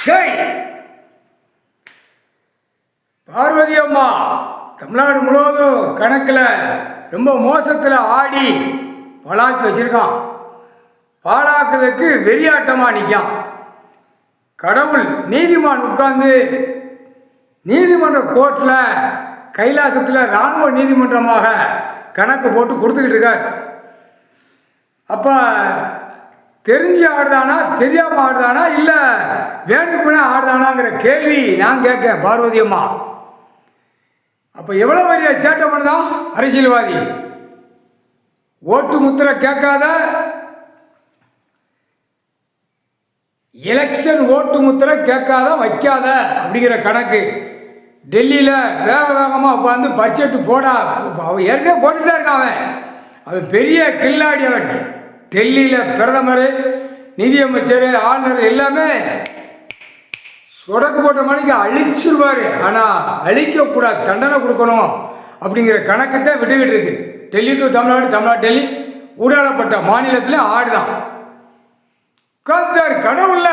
சரி, பார்வதி அம்மா தமிழ்நாடு முழுவதும் கணக்கில் ரொம்ப மோசத்தில் ஆடி பலாக்கி வச்சிருக்கான். பாலாக்குறதுக்கு வெறியாட்டமாக நிற்கான். கடவுள் நீதிமான் உட்கார்ந்து நீதிமன்ற கோர்ட்டில் கைலாசத்தில் இராணுவ நீதிமன்றமாக கணக்கு போட்டு கொடுத்துக்கிட்டு இருக்கார். அப்போ தெரிஞ்சு ஆடுதானா தெரியாமல் ஆடுதானா இல்லை வேணுக்குனே ஆடுதானாங்கிற கேள்வி நான் கேட்க பார்வதி அம்மா. அப்போ எவ்வளோ பெரிய சேட்டை பண்ணுதான் அரசியல்வாதி. ஓட்டு முத்திரை கேட்காத, எலெக்ஷன் ஓட்டு முத்திரை கேட்காத வைக்காத அப்படிங்கிற கணக்கு டெல்லியில் வேக வேகமாக உட்காந்து பட்ஜெட்டு போடா. அவன் ஏற்கனவே போட்டுட்டு தான் இருக்கான். அவன் பெரிய கில்லாடி. அவன் டெல்லியில் பிரதமர், நிதியமைச்சர், ஆளுநர் எல்லாமே சொடக்கு போட்ட மணிக்கு அழிச்சிருவார். ஆனால் அழிக்கக்கூடாது, தண்டனை கொடுக்கணும் அப்படிங்கிற கணக்கத்தை விட்டுக்கிட்டு இருக்கு. டெல்லி டு தமிழ்நாடு, தமிழ்நாடு டெல்லி ஊடாடப்பட்ட மாநிலத்தில் ஆடுதான் உட்கார்ந்தார். கடவுள்ல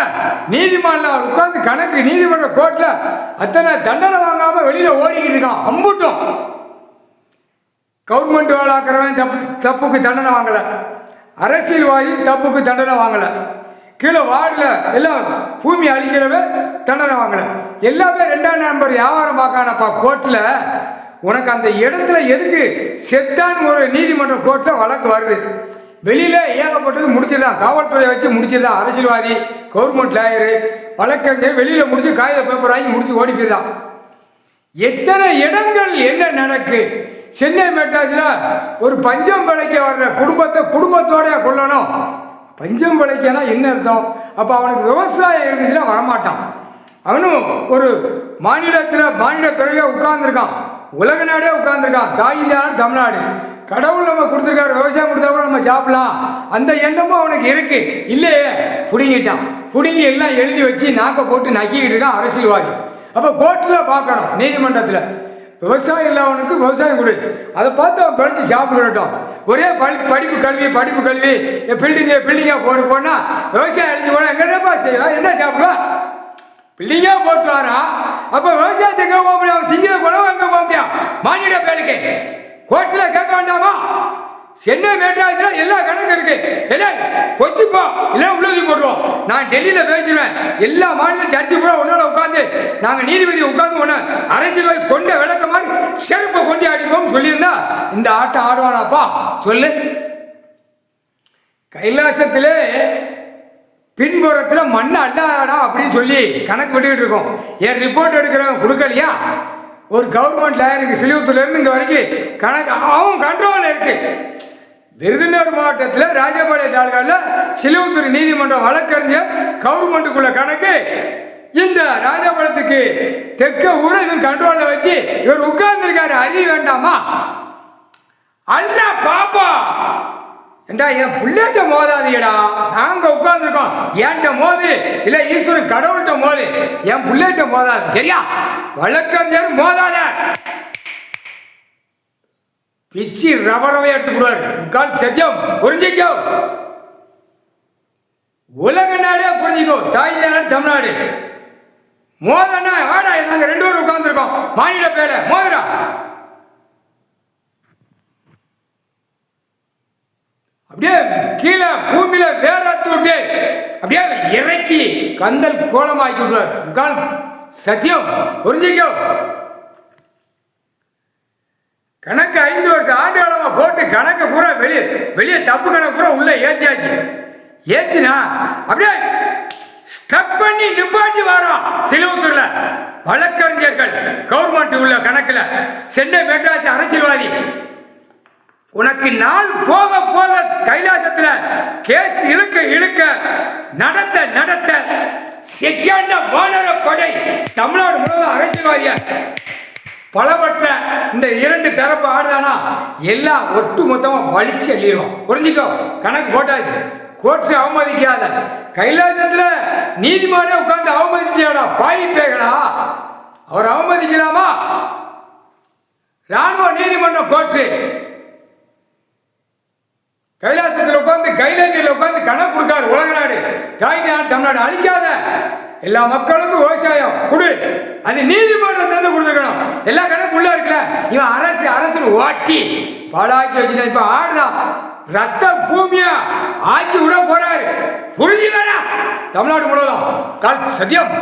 நீதிமன்றம் அவர் உட்கார்ந்து கணக்கு நீதிமன்ற கோர்ட்டில் அத்தனை தண்டனை வாங்காமல் வெளியில் ஓடிக்கிட்டு இருக்கான். அம்புட்டும் கவர்மெண்ட் வேலாக்குறவன் தப்புக்கு தண்டனை வாங்கலை, அரசியல்வாதி தப்புக்கு தண்டனை வாங்கலை, கீழே வார்டில் எல்லாம் பூமி அழிக்கிறவன் தண்டனை வாங்கலை, எல்லாமே 2ஆம் நம்பர் வியாபாரம் பார்க்கானப்பா கோர்ட்டில். உனக்கு அந்த இடத்துல எதுக்கு செத்தான்னு ஒரு நீதிமன்ற கோர்ட்டில் வழக்கு வருது. வெளியில் ஏகப்பட்டது முடிச்சிருந்தான், காவல்துறையை வச்சு முடிச்சிருந்தான். அரசியல்வாதி, கவர்மெண்ட் லாயரு, வழக்கறிஞர் வெளியில் முடிச்சு காகித பேப்பர் வாங்கி முடிச்சு ஓடி போயிருந்தான். எத்தனை இடங்கள் என்ன நடக்கு. சென்னை மெட்ராஸில் ஒரு பஞ்சம் பிழைக்க வர்ற குடும்பத்தோட கொள்ளணும். பஞ்சம் பிழைக்கனா என்ன அர்த்தம்? அப்போ அவனுக்கு விவசாயம் இருந்துச்சுன்னா வரமாட்டான். அவனும் ஒரு மாநில பிறகு உட்கார்ந்துருக்கான். உலக நாடே உட்கார்ந்துருக்கான். தாய் இந்த நாடு தமிழ்நாடு. கடவுள் நம்ம கொடுத்துருக்காரு, விவசாயம் கொடுத்தா கூட நம்ம சாப்பிடலாம், அந்த எண்ணமும் அவனுக்கு இருக்கு. இல்லையே, பிடுங்கிட்டான். பிடுங்கி எல்லாம் எழுதி வச்சு நாக்க போட்டு நக்கிக்கிட்டு இருக்கான் அரசியல்வாதி. அப்போ கோர்ட்டில் பார்க்கணும், நீதிமன்றத்தில் விவசாயம் இல்லாதவனுக்கு விவசாயம் கொடு, அதை பார்த்து அவன் பிழைச்சி சாப்பிடட்டும். ஒரே படிப்பு கல்வி பில்டிங்காக போனால் விவசாயம் அழிஞ்சு போனால் எங்கேப்பா செய்வான், என்ன சாப்பிடுவான்? பில்டிங்காக போட்டு வரா. அப்போ விவசாயத்தை எங்கே போக முடியும்? அவன் திங்கிற குணவும் எங்கே போக முடியும்? மாநில பேருக்கு கோர்ட்டில் கேட்க வேண்டாமா? சென்னை மெட்ராஸில் எல்லா கணக்கு இருக்கு. எல்லாம் பொத்திப்போ, இல்லை உள்ளூதி போட்டுருவோம். நான் டெல்லியில் பேசுவேன், எல்லா மாநில சர்ச்சை கூட ஒன்னோட உட்காந்து நாங்கள் நீதிபதி உட்காந்து ஒன்று அரசியல்வாதி கொண்ட விளக்க மாதிரி செருப்பை கொண்டு அடிப்போம் சொல்லியிருந்தா இந்த ஆட்டம் ஆடுவானாப்பா சொல்லு. கைலாசத்திலே பின்புறத்தில் மண் அல்லாடா அப்படின்னு சொல்லி கணக்கு விட்டுக்கிட்டு இருக்கோம். என் ரிப்போர்ட் எடுக்கிறவங்க கொடுக்கலையா? ஒரு கவர்மெண்ட் லாயருக்கு சிலிவுத்துலேருந்து இங்கே வரைக்கும் கணக்கு அவன் கண்ட்ரோலில் இருக்கு. விருதுநகர் மாவட்டத்தில் ராஜபாளைய தாலுகாவில் சிலிவுத்தூர் நீதிமன்றம் வழக்கறிஞர் கவர்மெண்ட்டுக்குள்ள கணக்கு இந்த ராஜபாளையத்துக்கு தெற்க ஊரை இவன் கண்ட்ரோலில் வச்சு இவர் உட்கார்ந்துருக்காரு. அறிய வேண்டாமா? அல்லா பாப்பா ஏண்டா என் பிள்ளைகிட்ட மோதாதீடா. நாங்கள் உட்கார்ந்துருக்கோம், என்கிட்ட மோது, இல்லை ஈஸ்வரன் கடவுள்கிட்ட மோது, என் பிள்ளைகிட்ட மோதாது. சரியா? வழக்கறிஞர் மோதாத பிச்சு ரவரவே எடுத்துக்கூடாது. முக்கால் சத்தியம் புரிஞ்சிக்கோ. உலக நாடே புரிஞ்சிக்கோ. தாய் நாடு தமிழ்நாடு. மோதனா வாடா, நாங்கள் 2 பேரும் உட்கார்ந்துருக்கோம். மாநில பேர மோதுரா. அப்படியே கீழே பூமியில வேறாத்து விட்டு அப்படியே இறக்கி கந்தல் கோலமாக்கி விடுவார். முக்கால் சத்தியம் புரிஞ்சிக்கோ. கணக்கு 5 வருஷம் ஆண்டு காலமா போட்டு கணக்கு பூரா வெளியே தப்பு கணக்கு பூரா உள்ள ஏத்தியாச்சு. ஏத்தினா அப்படியே ஸ்டப் பண்ணி நிப்பாட்டி வரோம். சிலுவத்தூர்ல வழக்கறிஞர்கள் கவர்மெண்ட் உள்ள கணக்குல சென்னை மெட்ராஸ் அரசியல்வாதி. உனக்கு நாள் போக போக கைலாசத்துல கேஸ் இழுக்க நடத்த செகண்ட வானர படை தமிழ்நாடு முழுவதும் அரசியல்வாதிய பலவற்ற இந்த 2 தரப்பு ஆடுதானா எல்லாம் ஒட்டு மொத்தமாக வலிச்சு அள்ளிடுவோம். புரிஞ்சுக்கோ. கணக்கு போட்டாச்சு. கோர்ட்ஸை அவமதிக்காத. கைலாசத்தில் நீதிமானே உட்கார்ந்து அவமதிச்சியாடா பாய் பேகடா. அவர் அவமதிக்கலாமா? ராணுவ நீதிமன்றம் கோர்ட்ஸு கைலாசத்தில் உட்காந்து கைலாங்கில் உட்காந்து கணக்கு கொடுக்காரு. உலக நாடு தாய் நாடு தமிழ்நாடு அழிக்காத. எல்லா மக்களுக்கும் விவசாயம் கொடு, அது நீதிமன்றத்தை கொடுத்துருக்கணும். எல்லா கணக்கு உள்ள இருக்குல்ல, இவன் அரசு ஓட்டி பாலாக்கி வச்சுட்டா. இப்ப ஆடுதான் ரத்த பூமியா ஆக்கி விட போறாரு. புரிஞ்சுக்கடா தமிழ்நாடு முழுவதும் கால் சத்தியம்.